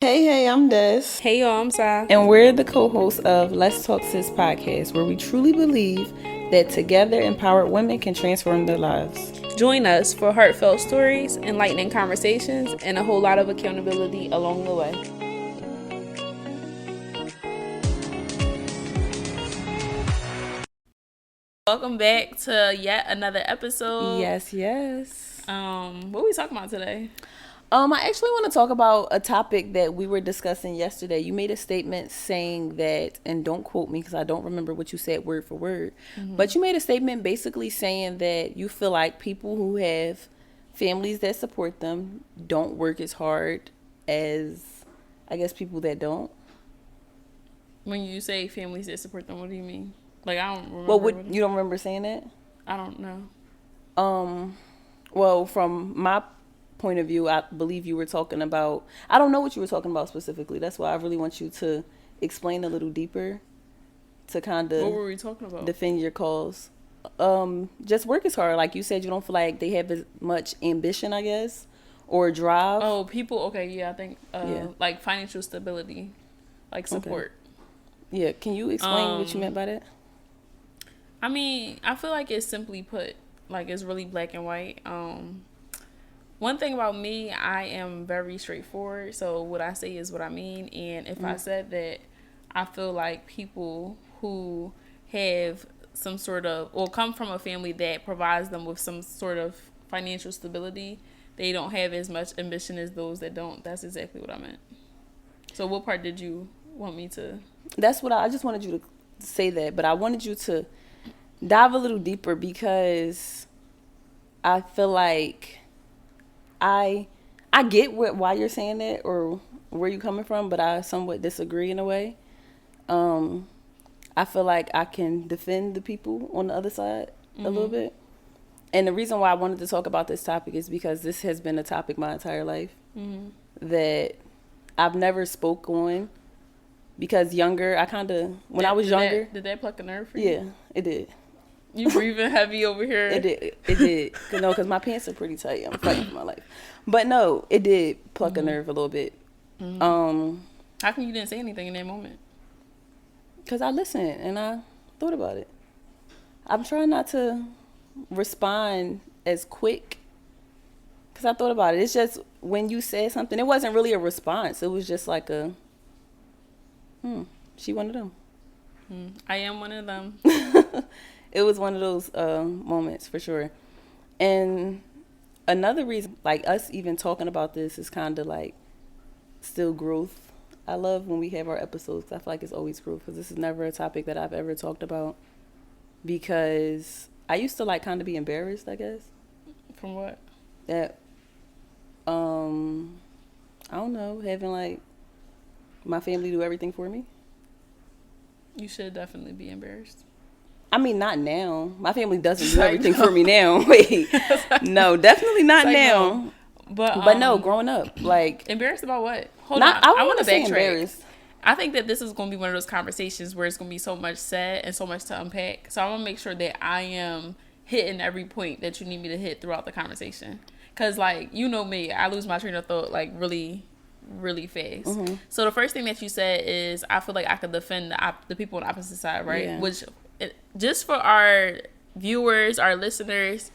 Hey, I'm Des. Hey y'all, I'm Sai. And we're the co hosts of Let's Talk Sis podcast, where we truly believe that together empowered women can transform their lives. Join us for heartfelt stories, enlightening conversations, and a whole lot of accountability along the way. Welcome back to yet another episode. Yes. What are we talking about today? I actually want to talk about a topic that we were discussing yesterday. You made a statement saying that, and don't quote me because I don't remember what you said word for word, but you made a statement basically saying that you feel like people who have families that support them don't work as hard as, I guess, people that don't. When you say families that support them, what do you mean? Like, I don't remember. Well, you don't remember saying that? I don't know. Well, from my point of view, I believe you were talking about, I don't know what you were talking about specifically. That's why I really want you to explain a little deeper to kind What were of we talking about? defend your cause. Just work is hard. Like you said, you don't feel like they have as much ambition, I guess, or drive. Oh, people, okay, yeah, I think, Yeah. like financial stability, like support. Yeah, can you explain what you meant by that? I mean, I feel like it's simply put, like it's really black and white. One thing about me, I am very straightforward. So what I say is what I mean. And if I said that I feel like people who have some sort of, or come from a family that provides them with some sort of financial stability, they don't have as much ambition as those that don't. That's exactly what I meant. So what part did you want me to? That's what I just wanted you to say that, but I wanted you to dive a little deeper because I feel like I get why you're saying that or where you're coming from, but I somewhat disagree in a way. I feel like I can defend the people on the other side a little bit. And the reason why I wanted to talk about this topic is because this has been a topic my entire life that I've never spoke on. Because younger, I kind of, when I was younger. Did that pluck a nerve for you? Yeah, it did. You breathing heavy over here. It did. No, because my pants are pretty tight. I'm fighting for my life. But no, it did pluck a nerve a little bit. How come you didn't say anything in that moment? Because I listened and I thought about it. I'm trying not to respond as quick because I thought about it. It's just when you said something, it wasn't really a response. It was just like a, she one of them. I am one of them. It was one of those moments for sure. And another reason, like us even talking about this, is kind of like still growth. I love when we have our episodes 'cause I feel like it's always growth because this is never a topic that I've ever talked about because I used to like kind of be embarrassed, I guess. From what? That, I don't know, having like my family do everything for me. You should definitely be embarrassed. I mean, not now. My family doesn't do everything for me now. Wait, no, definitely not now. No. But no, growing up, like embarrassed about what? Hold not, on, I want to say backtrack. Embarrassed. I think that this is going to be one of those conversations where it's going to be so much said and so much to unpack. So I want to make sure that I am hitting every point that you need me to hit throughout the conversation. Because, like, you know me, I lose my train of thought, like, really, really fast. So the first thing that you said is I feel like I could defend the people on the opposite side, right? Yeah. Which, just for our viewers, our listeners,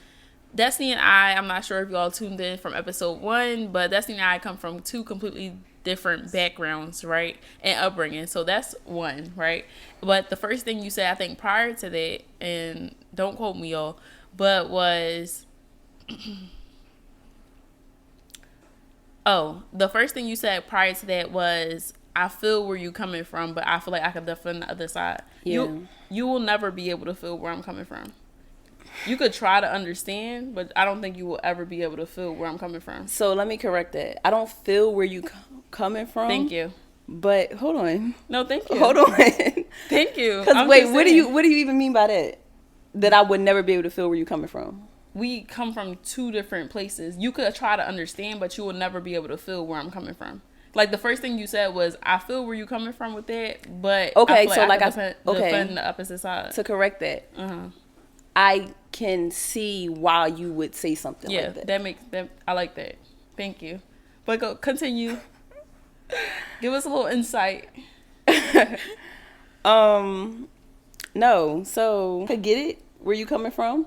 Destiny and I'm not sure if y'all tuned in from episode 1, but Destiny and I come from two completely different backgrounds, right? And upbringing. So that's one, right? But the first thing you said, I think prior to that, and don't quote me, y'all, but was... the first thing you said prior to that was, I feel where you coming from, but I feel like I could defend the other side. Yeah. You will never be able to feel where I'm coming from. You could try to understand, but I don't think you will ever be able to feel where I'm coming from. So let me correct that. I don't feel where you coming from. Thank you. But hold on. No, thank you. Hold on. Thank you. Because wait, what do you even mean by that? That I would never be able to feel where you coming from? We come from two different places. You could try to understand, but you will never be able to feel where I'm coming from. Like the first thing you said was, I feel where you coming from with that, but okay, I so like I defend the opposite side. To correct that, I can see why you would say something like that. Yeah, that makes that. I like that. Thank you. But go continue. Give us a little insight. No, so I get it where you coming from,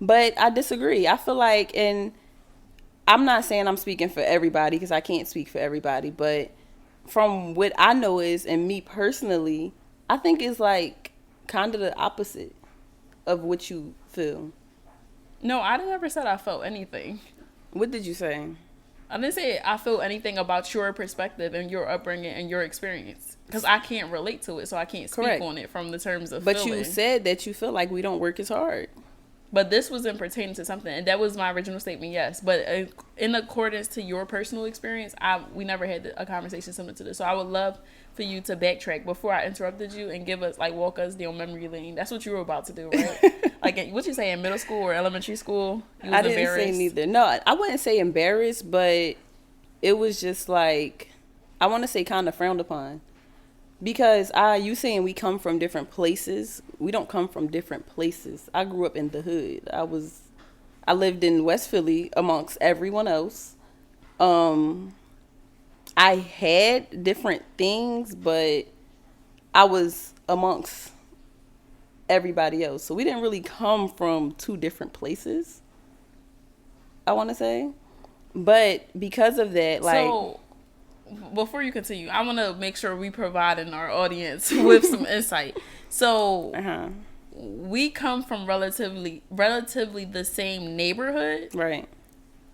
but I disagree. I feel like, and I'm not saying I'm speaking for everybody because I can't speak for everybody, but from what I know is, and me personally, I think it's like kind of the opposite of what you feel. No, I never said I felt anything. What did you say? I didn't say I feel anything about your perspective and your upbringing and your experience because I can't relate to it, so I can't speak Correct. on it from the terms of But feeling. you said that you feel like we don't work as hard. But this wasn't pertaining to something, and that was my original statement, yes. But in accordance to your personal experience, we never had a conversation similar to this. So I would love for you to backtrack before I interrupted you and give us, like, walk us down memory lane. That's what you were about to do, right? Like, what you say in middle school or elementary school? You was I didn't say neither. No, I wouldn't say embarrassed, but it was just like, I want to say kind of frowned upon. Because you saying we come from different places. We don't come from different places. I grew up in the hood. I lived in West Philly amongst everyone else. I had different things, but I was amongst everybody else. So we didn't really come from two different places, I want to say. But because of that, like... So, before you continue, I want to make sure we providing our audience with some insight. So, we come from relatively the same neighborhood, right?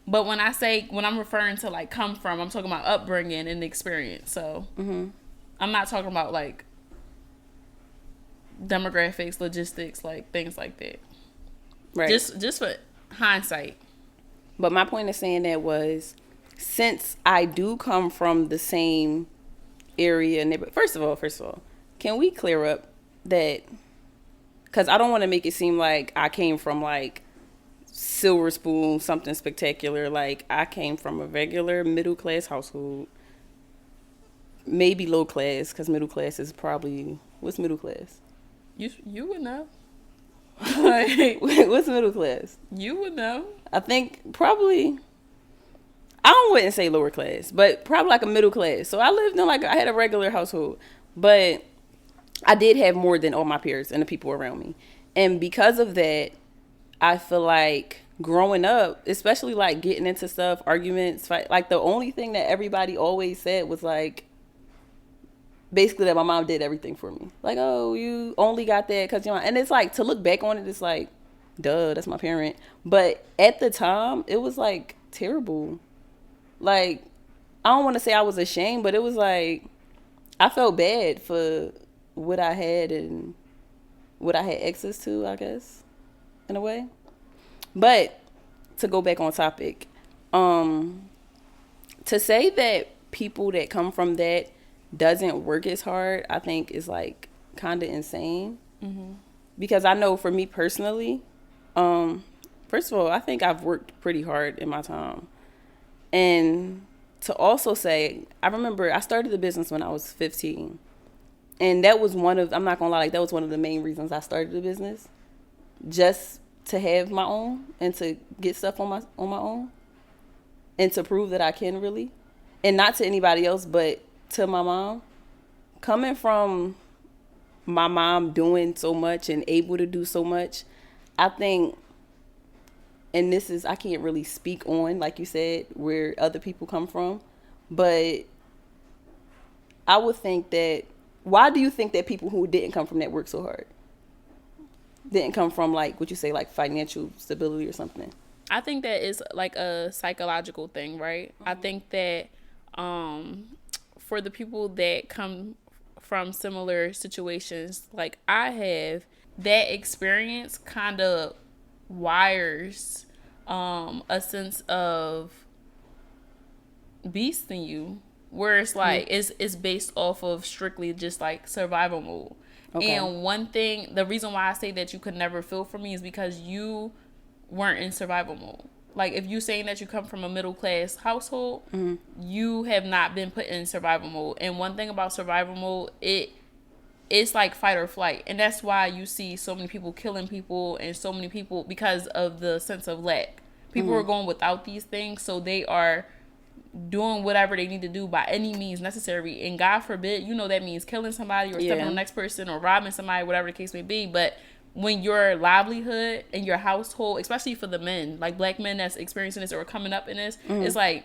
But when I'm referring to like come from, I'm talking about upbringing and experience. So, I'm not talking about like demographics, logistics, like things like that. Right. Just for hindsight. But my point of saying that was, since I do come from the same area, first of all, can we clear up that? Because I don't want to make it seem like I came from like silver spoon, something spectacular. Like, I came from a regular middle class household, maybe low class, because middle class is probably, what's middle class? You would know. Like, what's middle class? You would know. I think probably, I wouldn't say lower class, but probably like a middle class. So I lived in I had a regular household, but I did have more than all my peers and the people around me. And because of that, I feel like growing up, especially like getting into stuff, arguments, like the only thing that everybody always said was like, basically that my mom did everything for me. Like, oh, you only got that because and it's like, to look back on it, it's like, duh, that's my parent. But at the time, it was like terrible. Like, I don't want to say I was ashamed, but it was like, I felt bad for what I had and what I had access to, I guess, in a way. But to go back on topic, to say that people that come from that doesn't work as hard, I think is like kind of insane. Because I know for me personally, first of all, I think I've worked pretty hard in my time. And to also say, I remember I started the business when I was 15. And that was I'm not gonna lie, like that was one of the main reasons I started the business. Just to have my own and to get stuff on my own. And to prove that I can really. And not to anybody else, but to my mom. Coming from my mom doing so much and able to do so much, I think, and this is, I can't really speak on, like you said, where other people come from, but I would think that, why do you think that people who didn't come from that work so hard? Didn't come from like, what you say, like financial stability or something? I think that is like a psychological thing, right? I think that for the people that come from similar situations like I have, that experience kind of wires a sense of beast in you, where it's like it's based off of strictly just like survival mode. Okay. And one thing, the reason why I say that you could never feel for me is because you weren't in survival mode. Like, if you're saying that you come from a middle class household, you have not been put in survival mode. And one thing about survival mode, it's like fight or flight. And that's why you see so many people killing people and so many people, because of the sense of lack. People are going without these things, so they are doing whatever they need to do by any means necessary. And God forbid, that means killing somebody or stepping on the next person or robbing somebody, whatever the case may be. But when your livelihood and your household, especially for the men, like black men that's experiencing this or coming up in this, it's like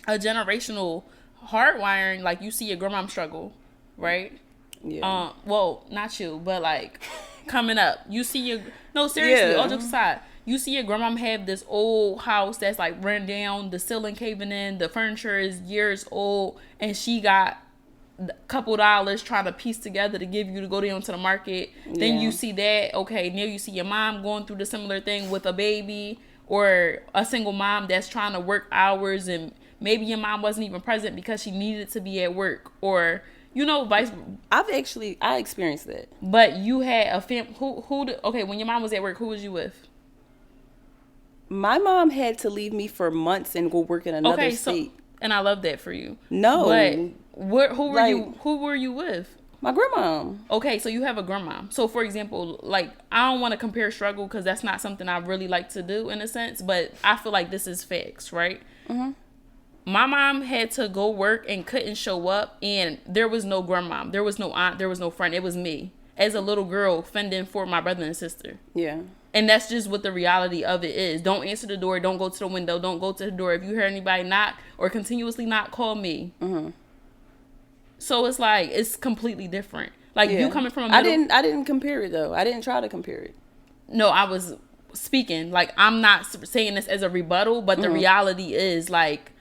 a generational hardwiring. Like, you see your grandma struggle, right? Yeah. Well, not you, but like coming up, you see your seriously, all jokes aside, you see your grandma have this old house that's like ran down, the ceiling caving in, the furniture is years old, and she got a couple dollars trying to piece together to give you to go down to the market. Then you see that, okay, now you see your mom going through the similar thing with a baby, or a single mom that's trying to work hours, and maybe your mom wasn't even present because she needed to be at work, or vice. I experienced that. But you had a okay, when your mom was at work, who was you with? My mom had to leave me for months and go work in another state. And I love that for you. No. But who were you with? My grandma. Okay, so you have a grandma. So, for example, like, I don't want to compare struggle because that's not something I really like to do in a sense, but I feel like this is facts, right? Mm-hmm. My mom had to go work and couldn't show up, and there was no grandma. There was no aunt. There was no friend. It was me as a little girl fending for my brother and sister. Yeah. And that's just what the reality of it is. Don't answer the door. Don't go to the window. Don't go to the door. If you hear anybody knock or continuously knock, call me. Mm-hmm. So it's like, it's completely different. Like, you coming from a middle... I didn't compare it, though. I didn't try to compare it. No, I was speaking. Like, I'm not saying this as a rebuttal, but the reality is, like,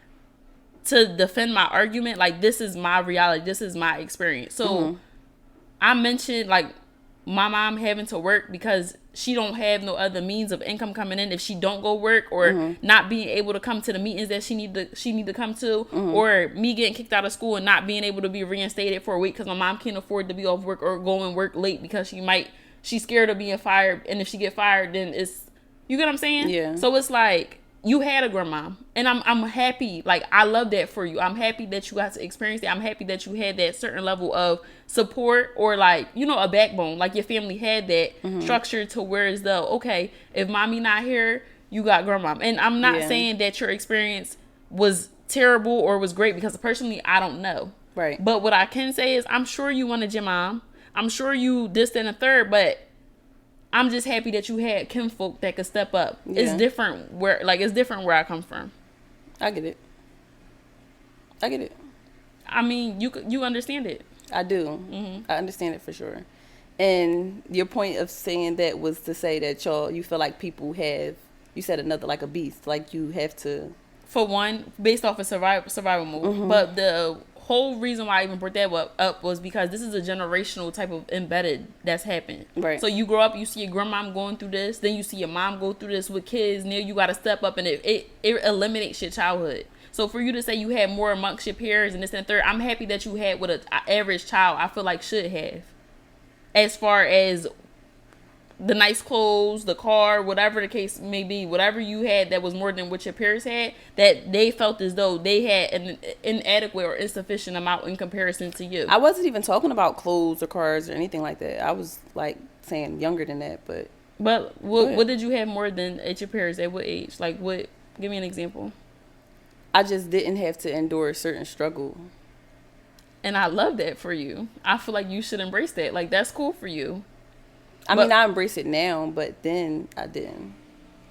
to defend my argument, like, this is my reality. This is my experience. So, I mentioned, like, my mom having to work because she don't have no other means of income coming in if she don't go work, or not being able to come to the meetings that she need to come to, or me getting kicked out of school and not being able to be reinstated for a week because my mom can't afford to be off work or go and work late because she's scared of being fired, and if she get fired, then it's, you get what I'm saying? Yeah. So it's like, you had a grandma, and I'm happy. Like, I love that for you. I'm happy that you got to experience that. I'm happy that you had that certain level of support, or like, a backbone. Like, your family had that structure to where as though, okay, if mommy not here, you got grandma. And I'm not saying that your experience was terrible or was great, because personally, I don't know. Right. But what I can say is, I'm sure you wanted your mom. I'm sure you this, that, and the third, but I'm just happy that you had kinfolk that could step up. Yeah. It's different where I come from. I get it. I mean, you understand it. I do. Mm-hmm. I understand it for sure. And your point of saying that was to say that you feel like people have, you said another, like a beast, like you have to. For one, based off of survival mode. Mm-hmm. But the whole reason why I even brought that up was because this is a generational type of embedded that's happened. Right. So you grow up, you see your grandma going through this, then you see your mom go through this with kids. Now you got to step up, and it eliminates your childhood. So for you to say you had more amongst your peers and this and third, I'm happy that you had what an average child, I feel like, should have. As far as the nice clothes, the car, whatever the case may be, whatever you had that was more than what your peers had, that they felt as though they had an inadequate or insufficient amount in comparison to you. I wasn't even talking about clothes or cars or anything like that. I was like saying younger than that, but what did you have more than at your peers? At what age? Like, what? Give me an example. I just didn't have to endure a certain struggle. And I love that for you. I feel like you should embrace that. Like, that's cool for you. I mean, I embrace it now, but then I didn't.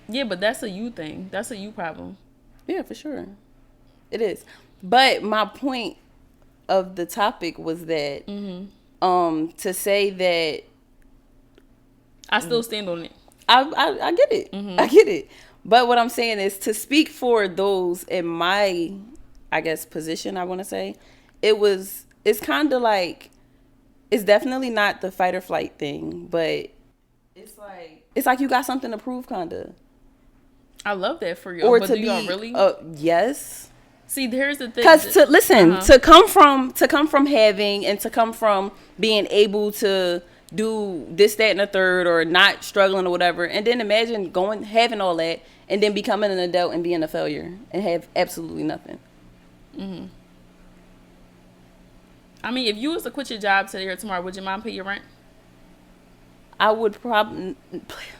Yeah, but that's a you thing. That's a you problem. Yeah, for sure. It is. But my point of the topic was that to say that I still stand on it. I get it. Mm-hmm. I get it. But what I'm saying is, to speak for those in my, I guess, position, I want to say, it's kind of like, it's definitely not the fight or flight thing, but it's like you got something to prove, kind of. I love that for you. Or but to do be, y'all really? Yes. See, here's the thing. Because to come from having, and to come from being able to do this, that, and the third, or not struggling or whatever, and then imagine having all that, and then becoming an adult and being a failure and have absolutely nothing. Mm-hmm. I mean, if you was to quit your job today or tomorrow, would your mom pay your rent? I would probably.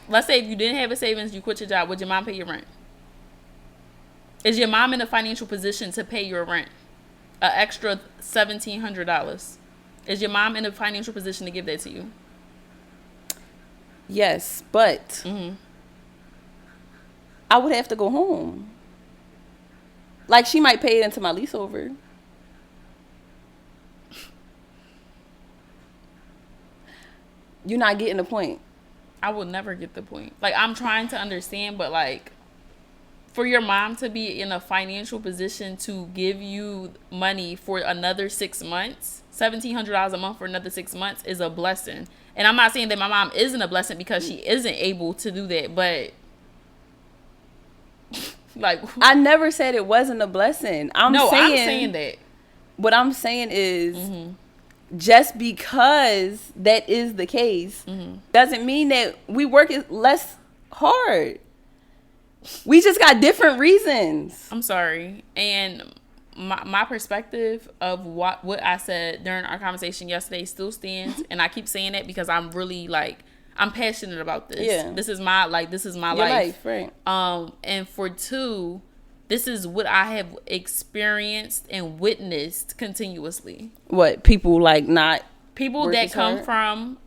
Let's say if you didn't have a savings, you quit your job, would your mom pay your rent? Is your mom in a financial position to pay your rent? An extra $1,700. Is your mom in a financial position to give that to you? Yes, but I would have to go home. Like, she might pay it into my lease over. You're not getting the point. I will never get the point. Like, I'm trying to understand, but like, for your mom to be in a financial position to give you money for another 6 months, $1,700 a month for another 6 months is a blessing. And I'm not saying that my mom isn't a blessing because she isn't able to do that, but like, I never said it wasn't a blessing. I'm saying that. What I'm saying is, just because that is the case doesn't mean that we work less hard. We just got different reasons. I'm sorry. And my perspective of what I said during our conversation yesterday still stands. And I keep saying it because I'm really like, I'm passionate about this. Yeah. This is my Your life. Right. And for two, this is what I have experienced and witnessed continuously. What, people like not people that come from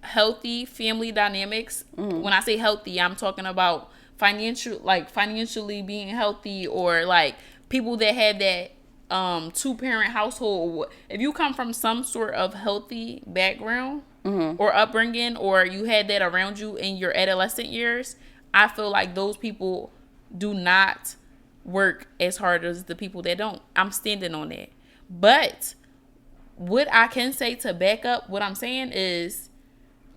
healthy family dynamics. When I say healthy, I'm talking about financially being healthy, or like people that have that 2-parent household. If you come from some sort of healthy background or upbringing, or you had that around you in your adolescent years, I feel like those people do not work as hard as the people that don't. I'm standing on that. But what I can say to back up what I'm saying is,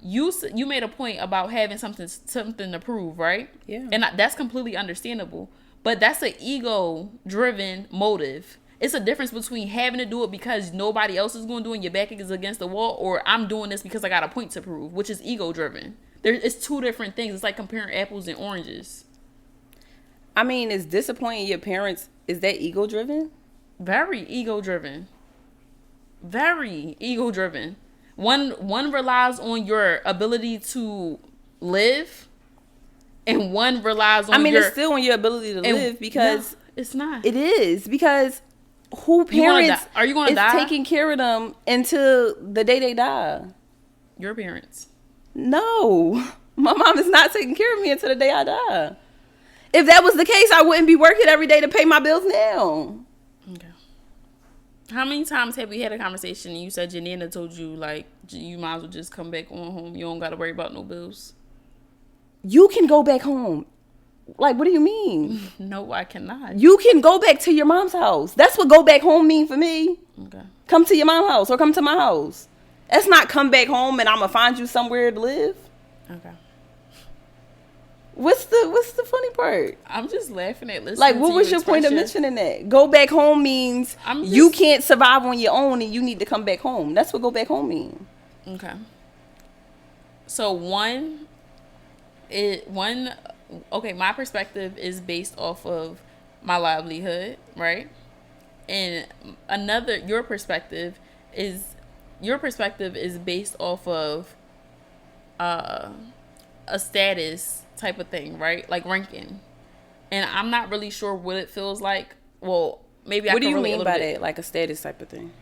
you made a point about having something to prove, right? Yeah. And that's completely understandable. But that's an ego-driven motive. It's a difference between having to do it because nobody else is going to do it and your back is against the wall, or I'm doing this because I got a point to prove, which is ego-driven. It's two different things. It's like comparing apples and oranges. I mean, is disappointing your parents, is that ego-driven? Very ego-driven. Very ego-driven. One relies on your ability to live, and one relies on it's still on your ability to live, because... No, it's not. It is, because who parents are you gonna die? Taking care of them until the day they die? Your parents. No. My mom is not taking care of me until the day I die. If that was the case, I wouldn't be working every day to pay my bills now. Okay. How many times have we had a conversation and you said your nana told you, like, you might as well just come back on home? You don't got to worry about no bills. You can go back home. Like, what do you mean? No, I cannot. You can go back to your mom's house. That's what go back home mean for me. Okay. Come to your mom's house or come to my house. That's not come back home and I'm going to find you somewhere to live. Okay. What's the funny part? I'm just laughing at listening. Like, what was your point of mentioning that? Go back home means you can't survive on your own and you need to come back home. That's what go back home mean. Okay. So my perspective is based off of my livelihood, right? And your perspective is based off of a status type of thing, right? Like ranking. And I'm not really sure what it feels like. Well, maybe I can relate a little bit. What do you mean by that? Like a status type of thing?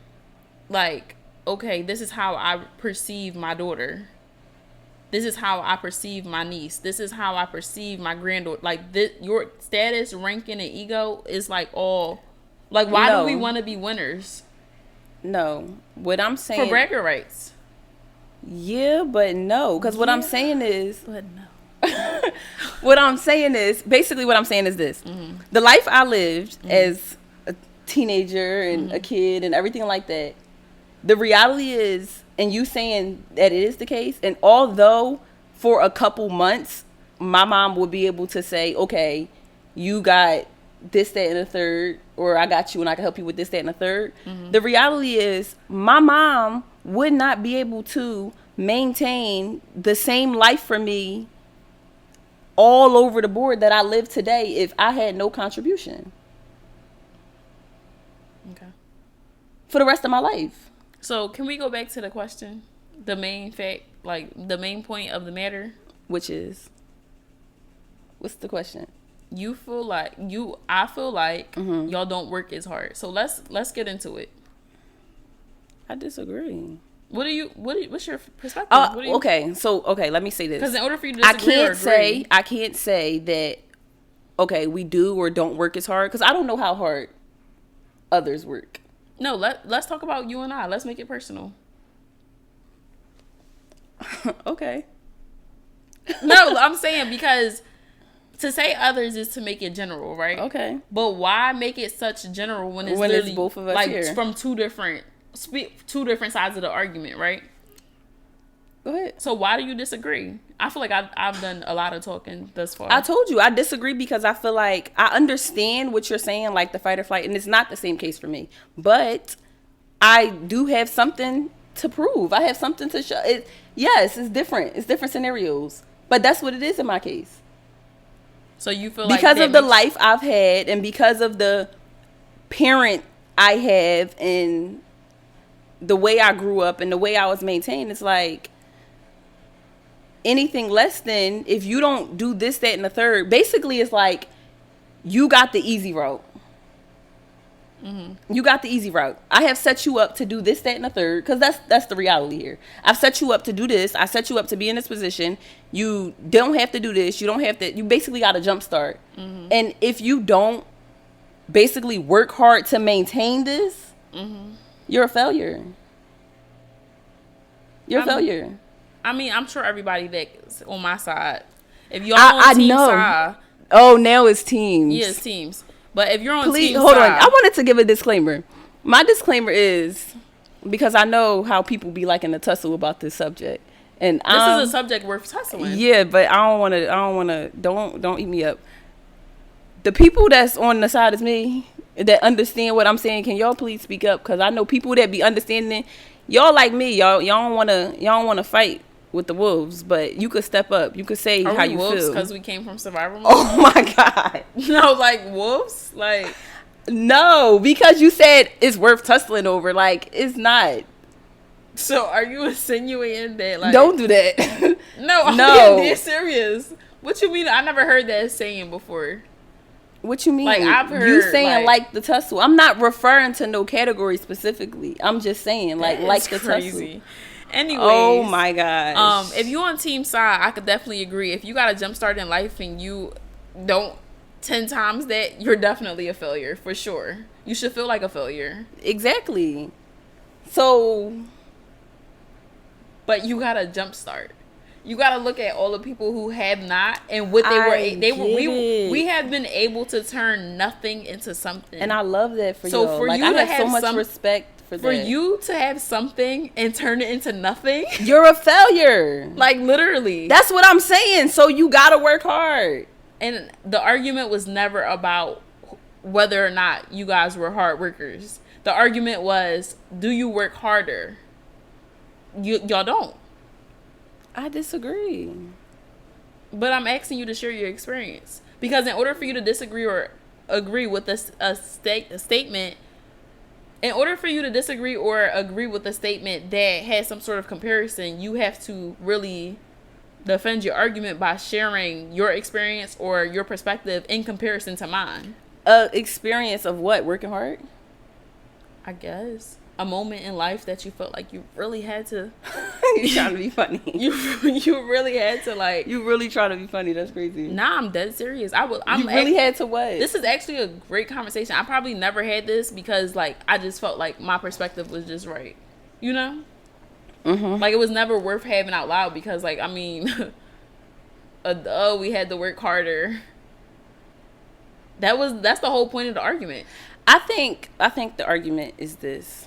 Like, okay, this is how I perceive my daughter. This is how I perceive my niece. This is how I perceive my granddaughter. Like, your status, ranking, and ego is like all... Like, why do we want to be winners? No. What I'm saying... For bragging rights. Yeah, but no. Because what I'm saying is... But no. What I'm saying is... Basically, what I'm saying is this. Mm-hmm. The life I lived as a teenager and a kid and everything like that, the reality is... And you saying that it is the case, and although for a couple months, my mom would be able to say, okay, you got this, that, and a third, or I got you and I can help you with this, that, and a third. Mm-hmm. The reality is my mom would not be able to maintain the same life for me all over the board that I live today if I had no contribution. Okay. For the rest of my life. So, can we go back to the question? The main fact, like, the main point of the matter? Which is? What's the question? you feel like I feel like Mm-hmm. y'all don't work as hard. So let's get into it. I disagree. What's your perspective? Okay, let me say this. Because in order for you to disagree I can't say that, okay, we do or don't work as hard, because I don't know how hard others work. No, let's talk about you and I. Let's make it personal. Okay. No, I'm saying because to say others is to make it general, right? Okay. But why make it such general when it's both of us like here? From two different sides of the argument, right? Go ahead. So why do you disagree? I feel like I've done a lot of talking thus far. I told you I disagree because I feel like I understand what you're saying, like the fight or flight, and it's not the same case for me. But I do have something to prove. I have something to show. Yes, it's different. It's different scenarios. But that's what it is in my case. So you feel like because of the life I've had and because of the parent I have and the way I grew up and the way I was maintained, it's like anything less than, if you don't do this, that, and the third, basically it's like you got the easy route. Mm-hmm. You got the easy route. I have set you up to do this, that, and the third, because that's the reality here. I've set you up to do this. I set you up to be in this position. You don't have to do this. You don't have to. You basically got a jump start. Mm-hmm. And if you don't basically work hard to maintain this, mm-hmm. you're a failure. You're a failure. I mean, I'm sure everybody that's on my side, if y'all on team side, oh, now it's teams. Yes, teams. But if you're on Please, team hold side, on. I wanted to give a disclaimer. My disclaimer is because I know how people be liking to tussle about this subject, and this is a subject worth tussling. Yeah, but I don't want to. Don't eat me up. The people that's on the side of me that understand what I'm saying, can y'all please speak up? Because I know people that be understanding. Y'all like me. Y'all don't want to fight with the wolves, but you could step up. You could say how you feel. Because we came from survival mode? Oh my God. No, like wolves? Like, no, because you said it's worth tussling over. Like, it's not. So are you insinuating that, like, don't do that? No, I'm being dead serious. What you mean? I never heard that saying before. What you mean? Like, I've heard you saying like the tussle. I'm not referring to no category specifically. I'm just saying like the crazy. tussle. Anyways, oh my gosh. If you on team side, I could definitely agree. If you got a jump start in life and you don't 10 times that, you're definitely a failure for sure. You should feel like a failure. Exactly. So, but you got a jump start. You got to look at all the people who have not and what we have been able to turn nothing into something. And I love that for you. So for you I to have so much respect for that. For you to have something and turn it into nothing, you're a failure. Like, literally. That's what I'm saying. So you got to work hard. And the argument was never about whether or not you guys were hard workers. The argument was, do you work harder? Y'all don't. I disagree. But I'm asking you to share your experience. Because in order for you to disagree or agree with a statement, in order for you to disagree or agree with a statement that has some sort of comparison, you have to really defend your argument by sharing your experience or your perspective in comparison to mine. Experience of what? Working hard? I guess. A moment in life that you felt like you really had to. You're trying to be funny. You really had to, like. You really trying to be funny. That's crazy. Nah, I'm dead serious. You really had to what? This is actually a great conversation. I probably never had this because, like, I just felt like my perspective was just right. You know? Mm-hmm. Like, it was never worth having out loud because, like, I mean, we had to work harder. That's the whole point of the argument. I think the argument is this.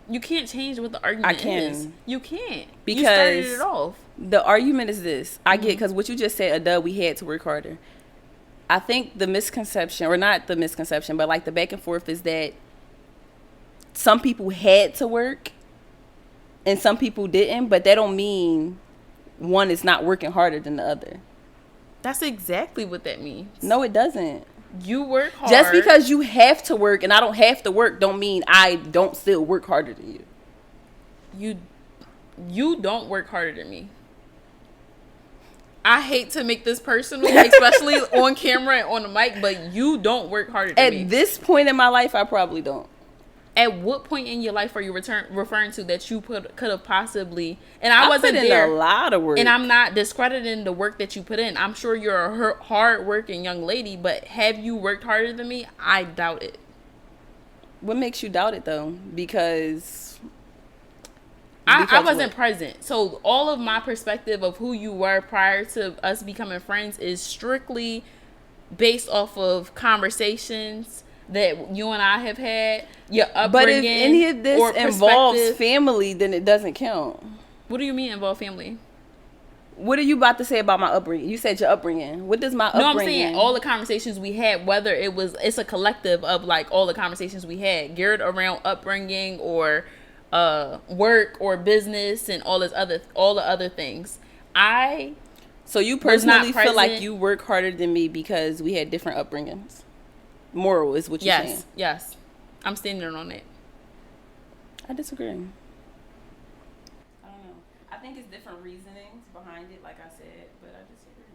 You can't change what the argument is. You can't. Because you started it off. The argument is this. I get, because what you just said, we had to work harder. I think the misconception, or not the misconception, but like the back and forth is that some people had to work and some people didn't, but that don't mean one is not working harder than the other. That's exactly what that means. No, it doesn't. You work hard. Just because you have to work and I don't have to work don't mean I don't still work harder than you. You don't work harder than me. I hate to make this personal, especially on camera and on the mic, but you don't work harder than me. At this point in my life, I probably don't. At what point in your life are you referring to that you could have possibly? And I wasn't put in there. a lot of work, and I'm not discrediting the work that you put in. I'm sure you're a hard-working young lady, but have you worked harder than me? I doubt it. What makes you doubt it though? Because I wasn't present, so all of my perspective of who you were prior to us becoming friends is strictly based off of conversations that you and I have had, your upbringing. But if any of this involves family, then it doesn't count. What do you mean involve family? What are you about to say about my upbringing? You said your upbringing. What does my upbringing? No, I'm saying all the conversations we had, whether it's a collective of like all the conversations we had geared around upbringing or work or business and all the other things. So you personally feel like you work harder than me because we had different upbringings? Moral is what you're saying. Yes. I'm standing on it. I disagree. I don't know. I think it's different reasonings behind it, like I said, but I disagree.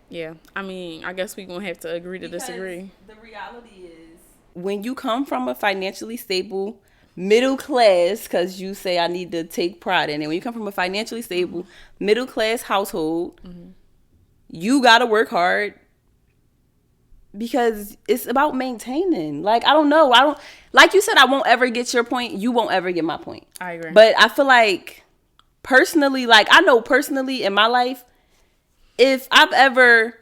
Yeah. I mean, I guess we're going to have to agree to disagree. The reality is, when you come from a financially stable middle class, because you say I need to take pride in it, when you come from a financially stable middle class household, you got to work hard. Because it's about maintaining. Like, I don't know. Like you said, I won't ever get your point. You won't ever get my point. I agree. But I feel like personally, like I know personally in my life, if I've ever,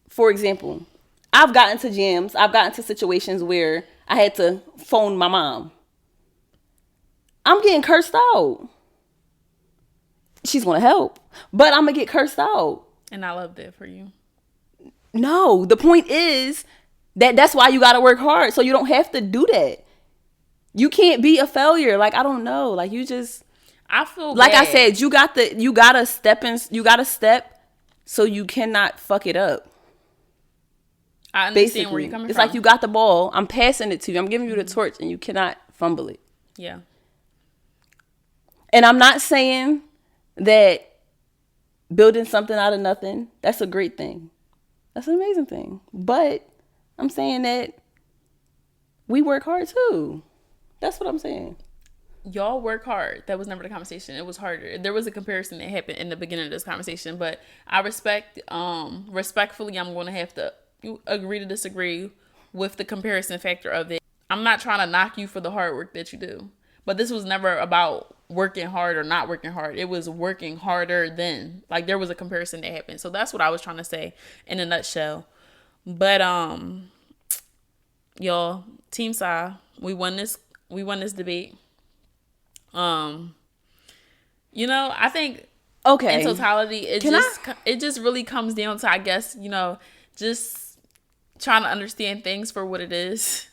for example, I've gotten to jams, I've gotten to situations where I had to phone my mom. I'm getting cursed out. She's going to help, but I'm going to get cursed out. And I love that for you. No, the point is that's why you got to work hard. So you don't have to do that. You can't be a failure. Like, I don't know. Like, you just, I feel like bad. I said, you got to step so you cannot fuck it up. I understand Basically, where you're coming it's from. like you got the ball. I'm passing it to you. I'm giving you the torch and you cannot fumble it. Yeah. And I'm not saying that building something out of nothing, that's a great thing. That's an amazing thing. But I'm saying that we work hard too. That's what I'm saying. Y'all work hard. That was never the conversation. It was harder. There was a comparison that happened in the beginning of this conversation, but I respectfully, I'm going to have to agree to disagree with the comparison factor of it. I'm not trying to knock you for the hard work that you do, but this was never about working hard or not working hard. It was working harder than. Like, there was a comparison that happened. So that's what I was trying to say in a nutshell. But y'all, Team Sa, we won this debate. I think in totality, it just really comes down to, I guess, just trying to understand things for what it is.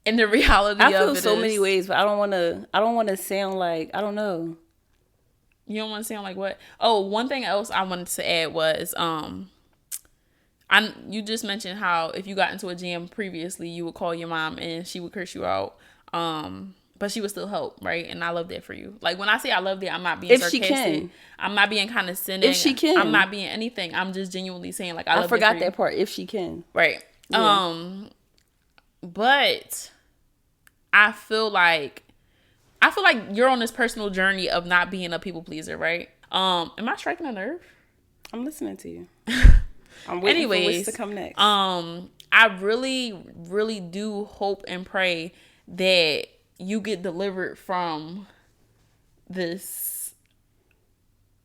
And the reality of it is, I feel so many ways, but I don't want to sound like, I don't know. You don't want to sound like what? Oh, one thing else I wanted to add was, you just mentioned how if you got into a jam previously, you would call your mom and she would curse you out. But she would still help, right? And I love that for you. Like, when I say I love that, I'm not being sarcastic. If she can. I'm not being condescending. If she can. I'm not being anything. I'm just genuinely saying, like, I love that for you. I forgot that part. If she can. Right. Yeah. But I feel like you're on this personal journey of not being a people pleaser, right? Am I striking a nerve? I'm listening to you. I'm waiting for what's to come next. I really, really do hope and pray that you get delivered from this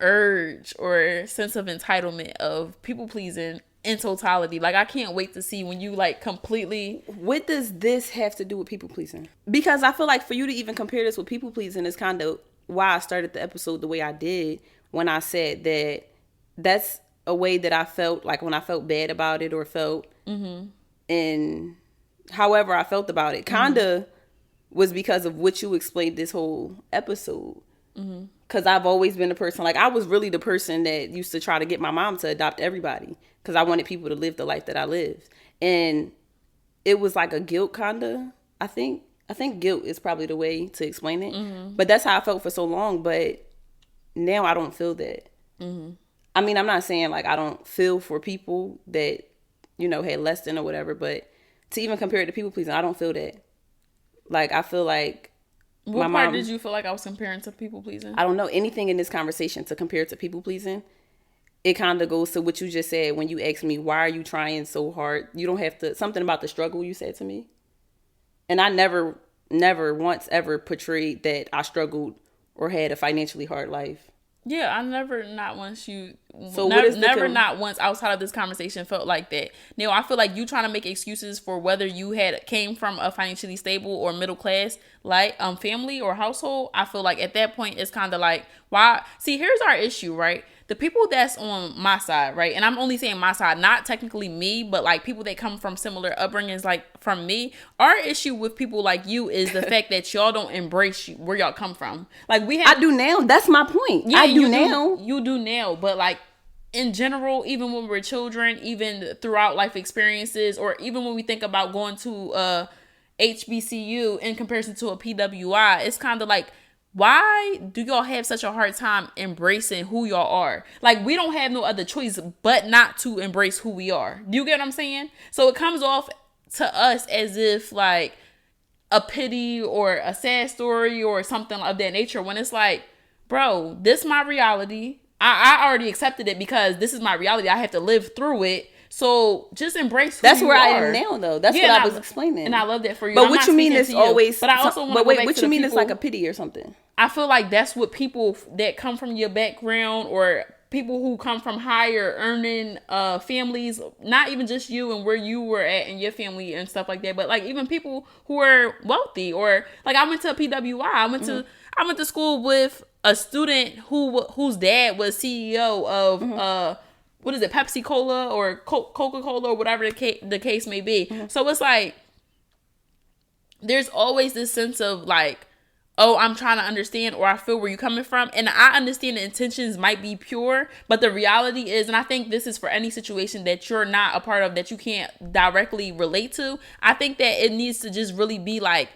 urge or sense of entitlement of people pleasing in totality. Like, I can't wait to see when you, like, completely... What does this have to do with people pleasing? Because I feel like for you to even compare this with people pleasing is kind of why I started the episode the way I did, when I said that that's a way that I felt, like, when I felt bad about it or felt and however I felt about it, kind of was because of what you explained this whole episode. Because I've always been a person, like, I was really the person that used to try to get my mom to adopt everybody because I wanted people to live the life that I lived. And it was like a guilt, kind of. I think guilt is probably the way to explain it. But that's how I felt for so long. But now I don't feel that. I mean, I'm not saying like I don't feel for people that, you know, had less than or whatever, but to even compare it to people pleasing, I don't feel that. Like, I feel like what part did you feel like I was comparing to people pleasing? I don't know anything in this conversation to compare it to people pleasing. It kind of goes to what you just said when you asked me, why are you trying so hard? You don't have to, something about the struggle you said to me. And I never once ever portrayed that I struggled or had a financially hard life. Yeah, I never, not once not once outside of this conversation felt like that. Now, I feel like you trying to make excuses for whether you came from a financially stable or middle class like family or household. I feel like at that point it's kind of like, why? See, here's our issue, right? The people that's on my side, right? And I'm only saying my side, not technically me, but like people that come from similar upbringings like from me. Our issue with people like you is the fact that y'all don't embrace where y'all come from. Like I do now. That's my point. Yeah, you do now, but like in general, even when we're children, even throughout life experiences, or even when we think about going to a HBCU in comparison to a PWI, it's kind of like, why do y'all have such a hard time embracing who y'all are? Like, we don't have no other choice but not to embrace who we are. Do you get what I'm saying? So it comes off to us as if like a pity or a sad story or something of that nature, when it's like, bro, this is my reality. I already accepted it because this is my reality. I have to live through it. So just embrace who That's you where are. I am now, though. That's what I was explaining. And I love that for you. But what you mean is always... But I also want to But wait, what you mean is like a pity or something? I feel like that's what people that come from your background or people who come from higher earning families, not even just you and where you were at in your family and stuff like that, but like even people who are wealthy, or like I went to a PWI. I went to school with a student whose dad was CEO of what is it, Pepsi Cola or Coca Cola or whatever the case may be. So it's like there's always this sense of like, oh, I'm trying to understand, or I feel where you're coming from. And I understand the intentions might be pure, but the reality is, and I think this is for any situation that you're not a part of, that you can't directly relate to, I think that it needs to just really be like,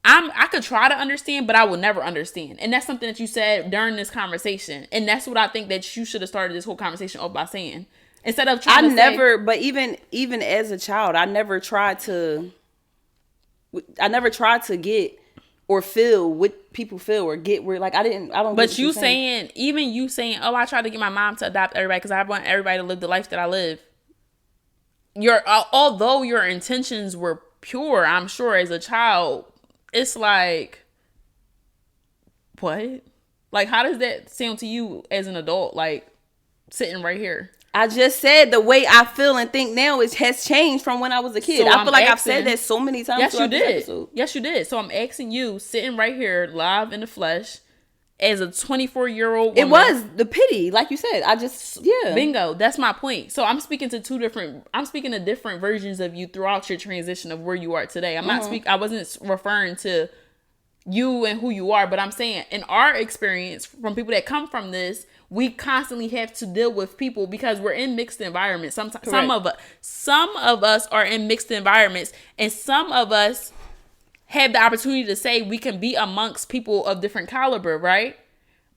I could try to understand, but I will never understand. And that's something that you said during this conversation. And that's what I think that you should have started this whole conversation off by saying. Instead of trying but even as a child, I never tried to get or feel what people feel or get where, like, I don't. But you saying, oh, I tried to get my mom to adopt everybody because I want everybody to live the life that I live. Although your intentions were pure, I'm sure as a child, it's like, what? Like, how does that sound to you as an adult? Like, sitting right here. I just said the way I feel and think now has changed from when I was a kid. So I feel like I've said that so many times. Yes, you did. Yes, you did. So I'm asking you, sitting right here, live in the flesh, as a 24-year-old woman. It was the pity, like you said. Bingo. That's my point. So I'm speaking to different versions of you throughout your transition of where you are today. I wasn't referring to you and who you are, but I'm saying in our experience from people that come from this, we constantly have to deal with people because we're in mixed environments. Sometimes some of us are in mixed environments, and some of us have the opportunity to say we can be amongst people of different caliber, right?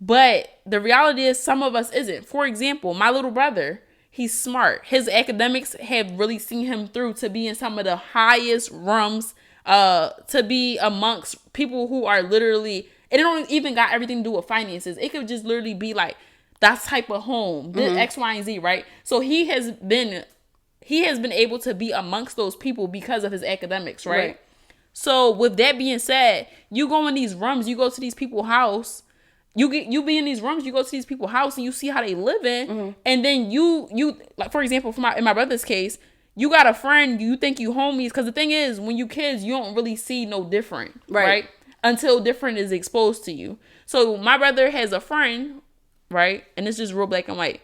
But the reality is some of us isn't. For example, my little brother, he's smart. His academics have really seen him through to be in some of the highest rooms, to be amongst people who are literally, it don't even got everything to do with finances. It could just literally be like that type of home, X, Y, and Z, right? So he has been able to be amongst those people because of his academics, right? So with that being said, you go in these rooms, you go to these people's house, you be in these rooms, you go to these people's house and you see how they living, and then you like, for example, in my brother's case, you got a friend, you think you homies, because the thing is, when you kids, you don't really see no different, right? Until different is exposed to you. So my brother has a friend, right? And it's just real black and white.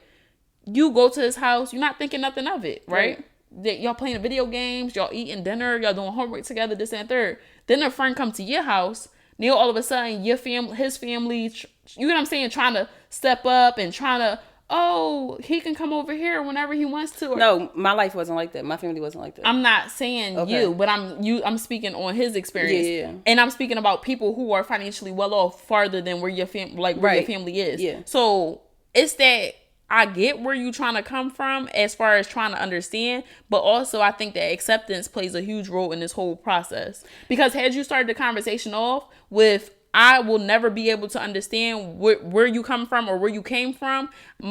You go to his house, you're not thinking nothing of it, right? That y'all playing video games, y'all eating dinner, y'all doing homework together, this and third. Then a friend come to your house. Now all of a sudden, his family, you know what I'm saying, trying to step up and trying to, oh, he can come over here whenever he wants to. No, my life wasn't like that. My family wasn't like that. I'm not saying you, but I'm speaking on his experience. Yeah. And I'm speaking about people who are financially well off farther than where your family, your family is. Yeah. So it's that I get where you trying to come from as far as trying to understand, but also I think that acceptance plays a huge role in this whole process. Because had you started the conversation off with, I will never be able to understand where you come from or where you came from,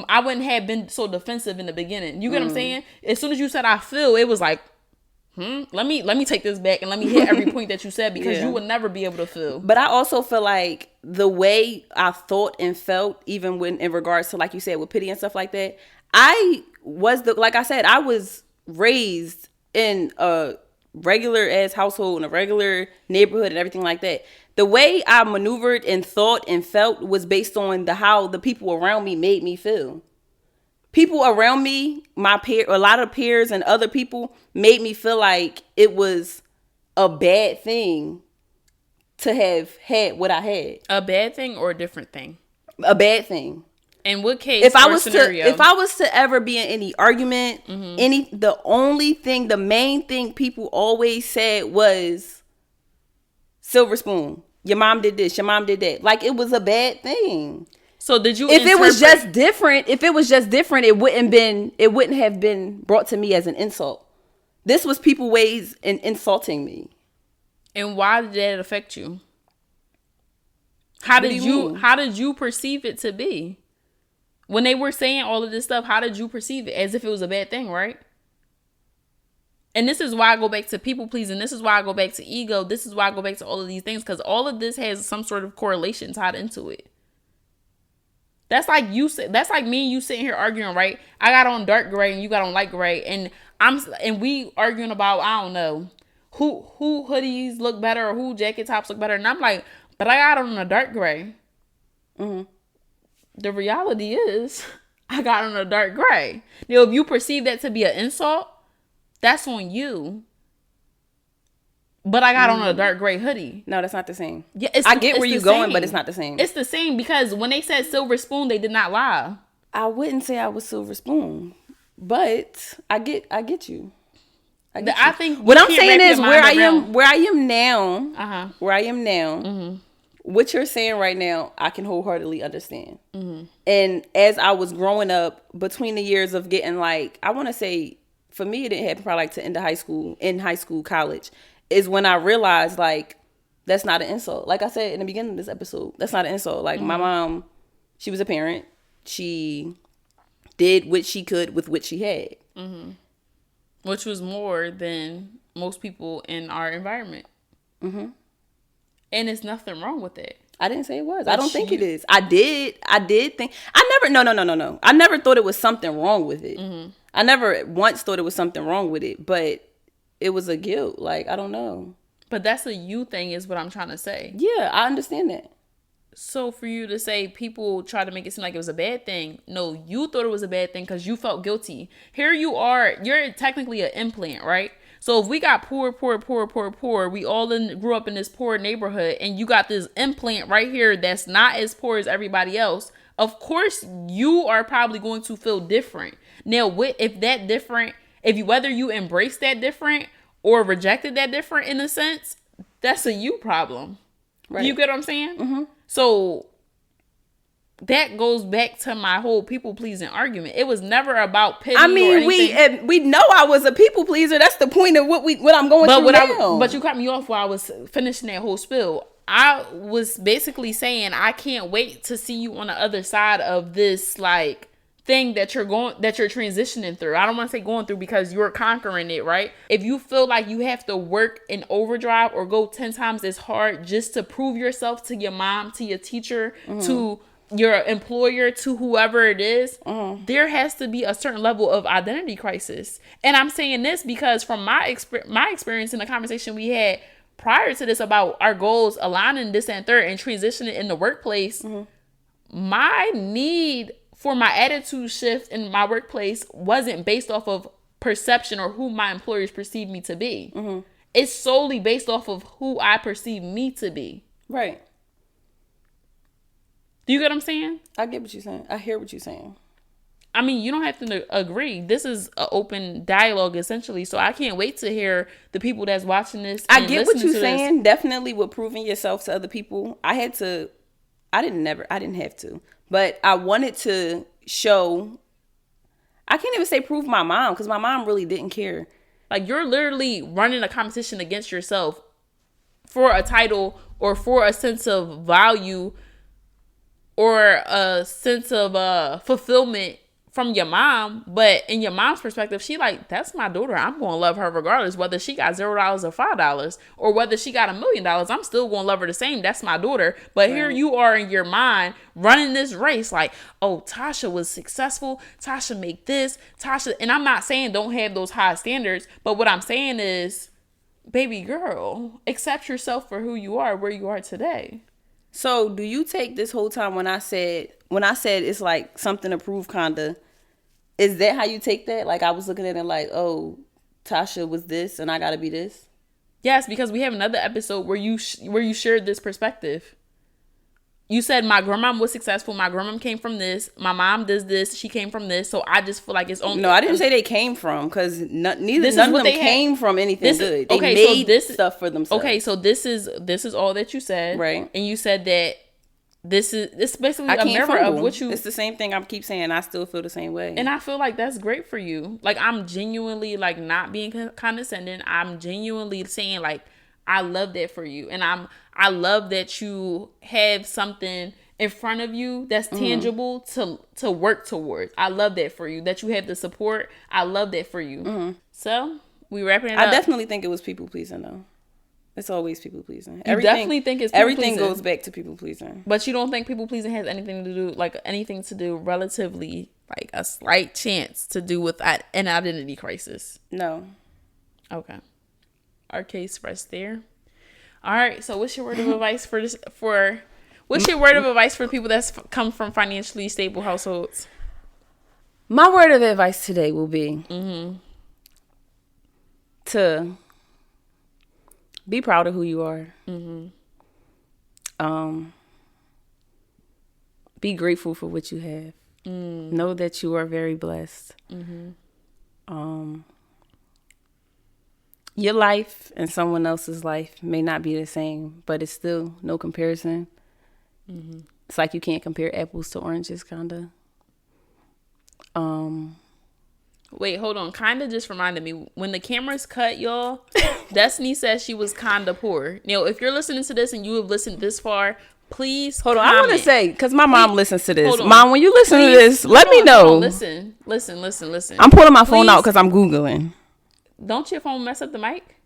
I wouldn't have been so defensive in the beginning. You get what I'm saying? As soon as you said I feel, it was like, let me take this back and let me hit every point that you said, because you would never be able to feel. But I also feel like the way I thought and felt, even when in regards to, like you said, with pity and stuff like that, I was like I said, I was raised in a regular ass household, in a regular neighborhood and everything like that. The way I maneuvered and thought and felt was based on how the people around me made me feel. People around me, a lot of peers and other people made me feel like it was a bad thing to have had what I had. A bad thing or a different thing? A bad thing. In what case if I was to ever be in any argument, the main thing people always said was silver spoon. Your mom did this, your mom did that. Like, it was a bad thing. So did you? If it was just different, it wouldn't have been brought to me as an insult. This was people ways in insulting me. And why did that affect you? How did you perceive it to be? When they were saying all of this stuff, how did you perceive it? As if it was a bad thing, right? And this is why I go back to people pleasing. This is why I go back to ego. This is why I go back to all of these things, because all of this has some sort of correlation tied into it. That's like me and you sitting here arguing, right? I got on dark gray and you got on light gray, and we arguing about, I don't know, who hoodies look better or who jacket tops look better, and I'm like, but I got on a dark gray. Mm-hmm. The reality is, I got on a dark gray. Now, if you perceive that to be an insult, that's on you. But I got on a dark gray hoodie. No, that's not the same. Yeah, I get where you're going, but it's not the same. It's the same, because when they said silver spoon, they did not lie. I wouldn't say I was silver spoon, but I get you. I think what I'm saying is where I am now. Where I am now. Mm-hmm. What you're saying right now, I can wholeheartedly understand. Mm-hmm. And as I was growing up, between the years of getting, like, I want to say, for me, it didn't happen probably like to end of high school, college, is when I realized, like, that's not an insult. Like I said in the beginning of this episode, that's not an insult. Like, my mom, she was a parent. She did what she could with what she had. Mm-hmm. Which was more than most people in our environment. Mm-hmm. And there's nothing wrong with it. I didn't say it was. I don't think it is. I did think. No. I never thought it was something wrong with it. Mm-hmm. I never once thought it was something wrong with it, but it was a guilt. Like, I don't know. But that's a you thing is what I'm trying to say. Yeah, I understand that. So for you to say people try to make it seem like it was a bad thing. No, you thought it was a bad thing because you felt guilty. Here you are. You're technically an implant, right? So if we got poor, we all grew up in this poor neighborhood, and you got this implant right here that's not as poor as everybody else, of course you are probably going to feel different. Now, whether you embrace that different or rejected that different in a sense, that's a you problem. Right. You get what I'm saying? Mm-hmm. So that goes back to my whole people pleasing argument. It was never about pity. I mean, we know I was a people pleaser. That's the point of what I'm going through now. But you cut me off while I was finishing that whole spill. I was basically saying I can't wait to see you on the other side of this, like, thing that you're transitioning through. I don't want to say going through, because you're conquering it, right? If you feel like you have to work in overdrive or go 10 times as hard just to prove yourself to your mom, to your teacher, mm-hmm. to your employer, to whoever it is, mm-hmm. there has to be a certain level of identity crisis. And I'm saying this because from my experience in the conversation we had prior to this about our goals aligning this and third and transitioning in the workplace, mm-hmm. my need for my attitude shift in my workplace wasn't based off of perception or who my employers perceive me to be. Mm-hmm. It's solely based off of who I perceive me to be. Right. Do you get what I'm saying? I get what you're saying. I hear what you're saying. I mean, you don't have to agree. This is an open dialogue, essentially. So I can't wait to hear the people that's watching this. I get what you're saying. Definitely with proving yourself to other people. I didn't have to. But I wanted to show. I can't even say prove my mom, because my mom really didn't care. Like, you're literally running a competition against yourself for a title or for a sense of value or a sense of fulfillment from your mom. But in your mom's perspective, she like, that's my daughter. I'm going to love her regardless, whether she got $0 or $5 or whether she got $1 million. I'm still going to love her the same. That's my daughter. But right. Here you are in your mind running this race like, oh, Tasha was successful. Tasha make this. Tasha. And I'm not saying don't have those high standards. But what I'm saying is, baby girl, accept yourself for who you are, where you are today. So do you take this whole time when I said it's like something to prove, kinda, is that how you take that? Like, I was looking at it like, oh, Tasha was this and I gotta be this? Yes, because we have another episode where you shared this perspective. You said my grandma was successful. My grandma came from this. My mom does this. She came from this. So I just feel like it's only. No, I didn't say they came from, because none of them came from anything good. They made stuff for themselves. Okay, so this is all that you said, right? And you said that this basically a mirror of what you. It's the same thing I keep saying. I still feel the same way, and I feel like that's great for you. Like, I'm genuinely like not being condescending. I'm genuinely saying like, I love that for you, and I love that you have something in front of you that's tangible to work towards. I love that for you, that you have the support. I love that for you. Mm-hmm. So we wrapping it up. I definitely think it was people pleasing though. It's always people pleasing. Definitely think it's people everything pleasing. Goes back to people pleasing. But you don't think people pleasing has anything to do relatively like a slight chance to do with an identity crisis? No. Okay. Our case rests there. All right. So, what's your word of advice what's your word of advice for people that's come from financially stable households? My word of advice today will be to be proud of who you are. Be grateful for what you have. Know that you are very blessed. Your life and someone else's life may not be the same, but it's still no comparison. It's like you can't compare apples to oranges, kind of. Wait, hold on. Kinda just reminded me, when the cameras cut, y'all, Destiny says she was kinda poor. Now, if you're listening to this and you have listened this far, please hold on. Comment. I want to say, because my mom listens to this. Mom, when you listen to this, let me know. Listen. I'm pulling my phone out because I'm Googling. Don't your phone mess up the mic?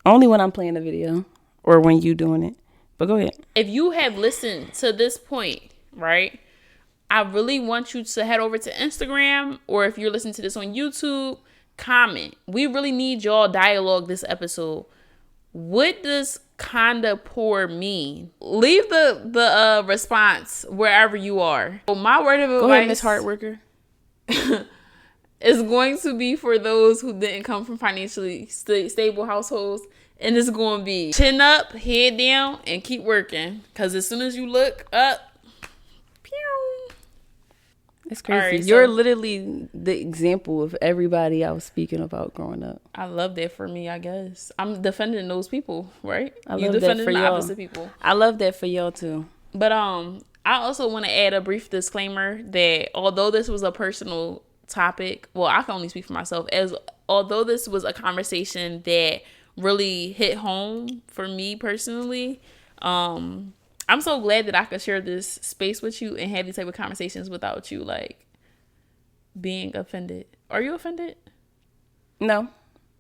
Only when I'm playing the video or when you doing it. But go ahead. If you have listened to this point, right, I really want you to head over to Instagram, or if you're listening to this on YouTube, comment. We really need y'all dialogue this episode. What does kinda poor mean? Leave the response wherever you are. So my word of advice. Go ahead, Miss Hardworker. Is going to be for those who didn't come from financially stable households, and it's going to be chin up, head down, and keep working. Because as soon as you look up, pew. It's crazy. Right, you're literally the example of everybody I was speaking about growing up. I love that for me, I guess. I'm defending those people, right? You defending the opposite people. I love that for y'all too. But I also want to add a brief disclaimer that although this was a personal topic, well, I can only speak for myself, although this was a conversation that really hit home for me personally, I'm so glad that I could share this space with you and have these type of conversations without you like being offended. Are you offended? No.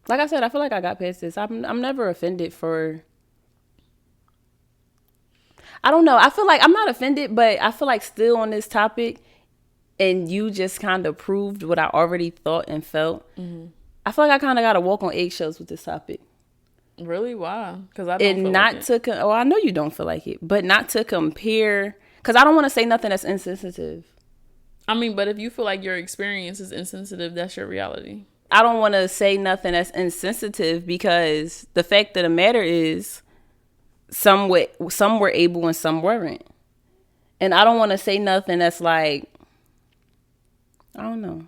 Like I said, I feel like I got past this. I'm never offended for, I don't know. I feel like I'm not offended, but I feel like still on this topic, and you just kind of proved what I already thought and felt. I feel like I kind of got to walk on eggshells with this topic. Really? Why? Because I don't feel not like it. I know you don't feel like it, but not to compare, because I don't want to say nothing that's insensitive. I mean, but if you feel like your experience is insensitive, that's your reality. I don't want to say nothing that's insensitive, because the fact of the matter is some were able and some weren't. And I don't want to say nothing that's like, I don't know.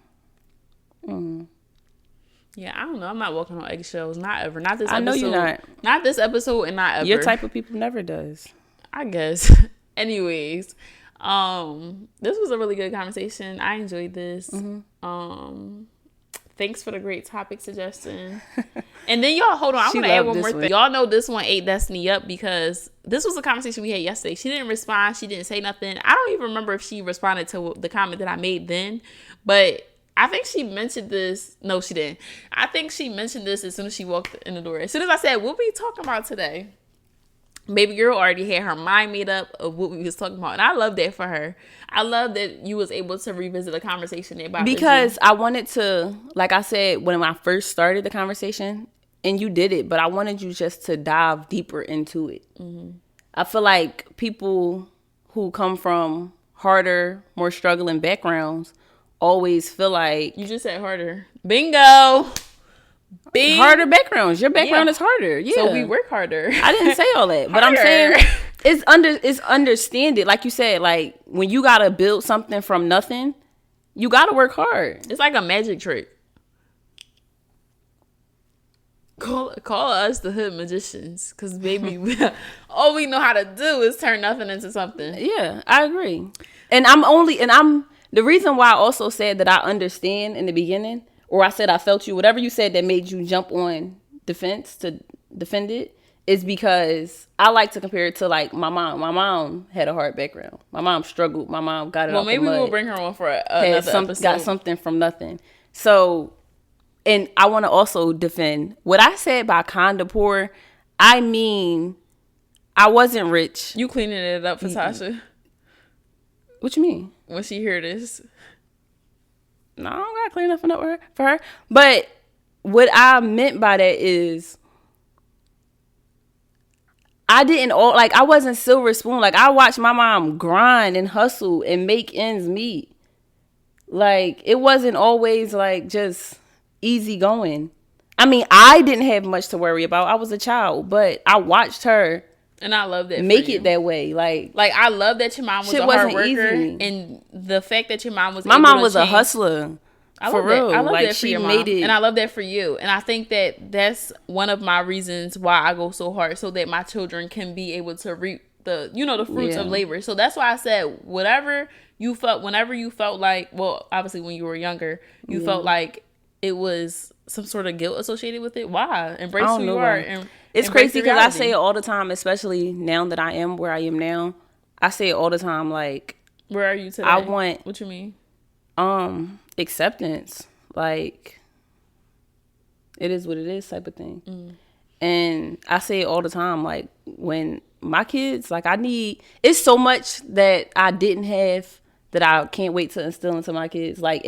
Yeah, I don't know. I'm not walking on eggshells. Not ever. Not this episode. I know you're not. Not this episode and not ever. Your type of people never does. I guess. Anyways, This was a really good conversation. I enjoyed this. Thanks for the great topic suggestion. And then y'all, hold on, I want to add one more thing. Y'all know this one ate Destiny up because this was a conversation we had yesterday. She didn't respond. She didn't say nothing. I don't even remember if she responded to the comment that I made then, but I think she mentioned this. No, she didn't. I think she mentioned this as soon as she walked in the door. As soon as I said, what we talking about today? Baby girl already had her mind made up of what we was talking about. And I love that for her. I love that you was able to revisit a conversation about because I wanted to, like I said, when I first started the conversation, and you did it, but I wanted you just to dive deeper into it. I feel like people who come from harder, more struggling backgrounds always feel like... You just said harder. Bingo! Harder backgrounds. Your background is harder. Yeah. So we work harder. I didn't say all that, but I'm saying it's understand it. Like you said, like when you gotta build something from nothing, you gotta work hard. It's like a magic trick. Call us the hood magicians, because baby, all we know how to do is turn nothing into something. Yeah, I agree. And the reason why I also said that I understand in the beginning, or I said I felt you, whatever you said that made you jump on defense to defend it, is because I like to compare it to like my mom. My mom had a hard background. My mom struggled. My mom got it out the mud. Well, maybe we'll bring her on for another episode. Got something from nothing. So, and I want to also defend what I said by kinda poor. I mean, I wasn't rich. You cleaning it up for Tasha? What you mean? When she hear this? No, I don't gotta clean nothing up for her. But what I meant by that is I wasn't silver spoon. Like, I watched my mom grind and hustle and make ends meet. Like, it wasn't always like just easy going. I mean, I didn't have much to worry about. I was a child, but I watched her. And I love that. Make it that way. Like I love that your mom was a hard worker. Easy. And the fact that your mom was my mom was a hustler. For real. I love that for your mom. And I love that for you. And I think that that's one of my reasons why I go so hard, so that my children can be able to reap the fruits of labor. So that's why I said whenever you felt like, well, obviously when you were younger, you felt like it was some sort of guilt associated with it. Why? Embrace who you are. And it's crazy because I say it all the time, especially now that I am where I am now. I say it all the time, like, where are you today? I want... What you mean? Acceptance. Like, it is what it is type of thing. And I say it all the time, like, when my kids, like, it's so much that I didn't have that I can't wait to instill into my kids. Like,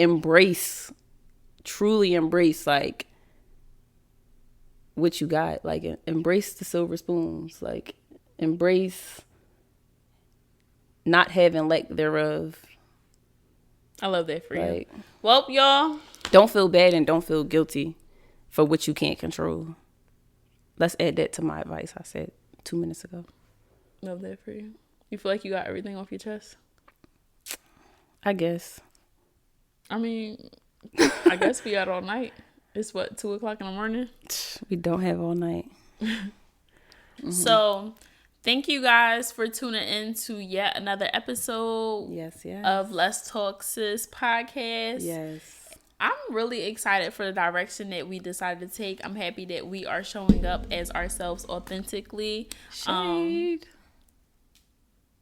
truly embrace, like, what you got. Like, embrace the silver spoons. Like, embrace not having lack thereof. I love that for you. Well, y'all, don't feel bad and don't feel guilty for what you can't control. Let's add that to my advice I said 2 minutes ago. Love that for you. You feel like you got everything off your chest? I guess. I mean, I guess we out all night. It's 2:00 in the morning? We don't have all night. So, thank you guys for tuning in to yet another episode of Let's Talk Sis podcast. Yes. I'm really excited for the direction that we decided to take. I'm happy that we are showing up as ourselves authentically. Shade.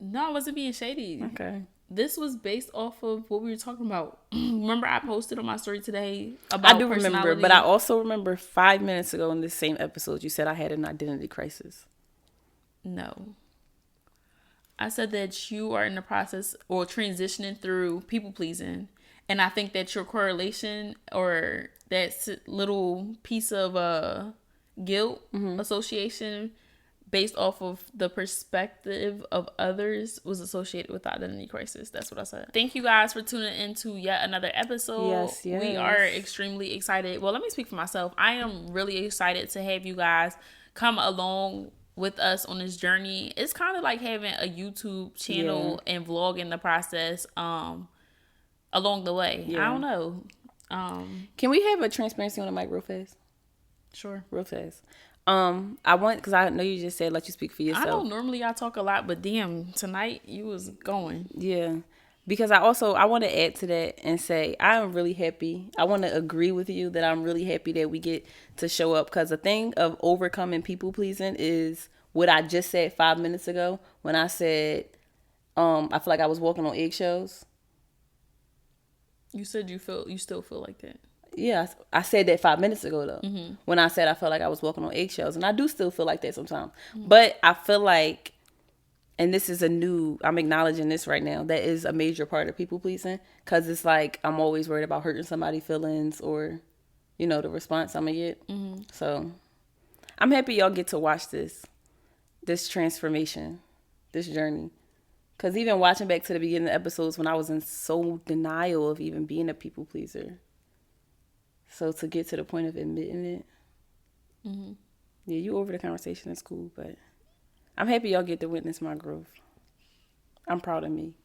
No, I wasn't being shady. Okay. This was based off of what we were talking about. Remember, I posted on my story today about I do remember, but I also remember 5 minutes ago in this same episode, you said I had an identity crisis. No. I said that you are in the process or transitioning through people pleasing. And I think that your correlation or that little piece of guilt association based off of the perspective of others was associated with the identity crisis. That's what I said. Thank you guys for tuning in to yet another episode. Yes. We are extremely excited. Well, let me speak for myself. I am really excited to have you guys come along with us on this journey. It's kind of like having a YouTube channel and vlog in the process along the way. I don't know. Can we have a transparency on the mic real fast? Sure. Real fast. because I know you just said let you speak for yourself. I know normally I talk a lot, but damn, tonight you was going. Yeah. Because I want to add to that and say I am really happy. I want to agree with you that I'm really happy that we get to show up, because the thing of overcoming people pleasing is what I just said 5 minutes ago when I said I feel like I was walking on eggshells. You said you still feel like that. Yeah, I said that 5 minutes ago though. Mm-hmm. When I said I felt like I was walking on eggshells, and I do still feel like that sometimes. Mm-hmm. But I feel like, and this is I'm acknowledging this right now, that is a major part of people pleasing, because it's like I'm always worried about hurting somebody's feelings or, the response I'm gonna get. Mm-hmm. So I'm happy y'all get to watch this transformation, this journey. Because even watching back to the beginning of the episodes when I was in so denial of even being a people pleaser. So to get to the point of admitting it, mm-hmm. Yeah, you over the conversation is cool, but I'm happy y'all get to witness my growth. I'm proud of me.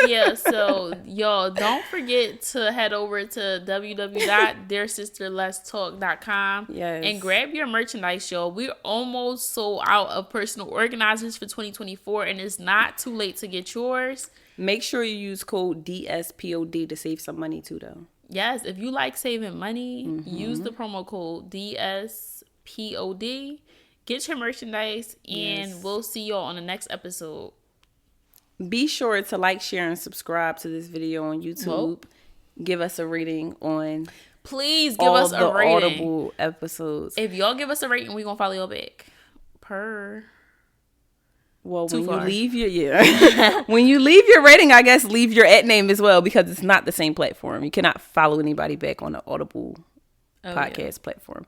Yeah, so y'all don't forget to head over to www.dearsisterletstalk.com and grab your merchandise, y'all. We're almost sold out of personal organizers for 2024, and it's not too late to get yours. Make sure you use code DSPOD to save some money too, though. Yes, if you like saving money, mm-hmm. use the promo code DSPOD. Get your merchandise, and we'll see y'all on the next episode. Be sure to like, share, and subscribe to this video on YouTube. Whoa. Give us a rating on. Please give us a rating. Audible episodes. If y'all give us a rating, we're gonna follow y'all back. Well, when you leave when you leave your rating, I guess leave your @name as well, because it's not the same platform. You cannot follow anybody back on the Audible podcast platform.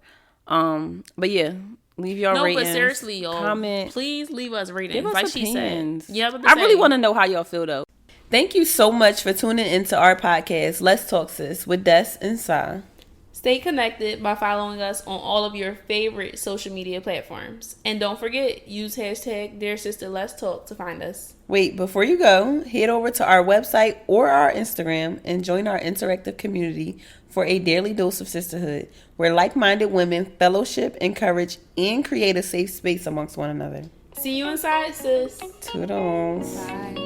But yeah. Leave your ratings. No, but seriously, y'all. Comment. Please leave us ratings. Give us like opinions. She said. Yeah, I really want to know how y'all feel, though. Thank you so much for tuning into our podcast, Let's Talk Sis, with Des and Sai. Stay connected by following us on all of your favorite social media platforms. And don't forget, use hashtag #DearSisterLet'sTalk to find us. Wait, before you go, head over to our website or our Instagram and join our interactive community for a daily dose of sisterhood, where like-minded women fellowship, encourage, and create a safe space amongst one another. See you inside, sis. Toodles. Bye.